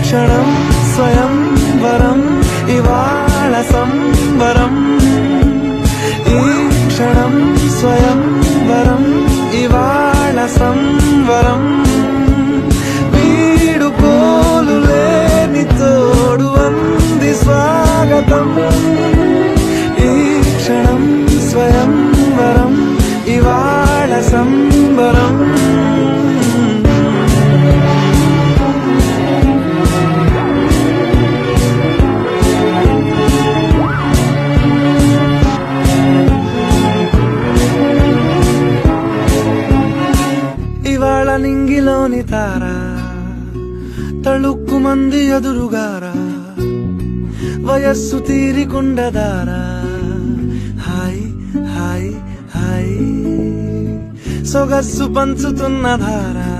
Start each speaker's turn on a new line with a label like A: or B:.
A: క్షణం స్వయంవరం ఇవాళ సంబరం ఈ క్షణం స్వయంవరం ఇవాళ సంవరం వీడుకోలు లేని తోడు అంది స్వాగతం ఈ క్షణం స్వయంవరం ఇవాళ సంబరం ఇవాళ నింగిలోని తారా తళుక్కు మంది ఎదురుగారా వయస్సు తీరికుండదారా హాయ్ హాయ్ హాయ్ సొగస్సు పంచుతున్న ధారా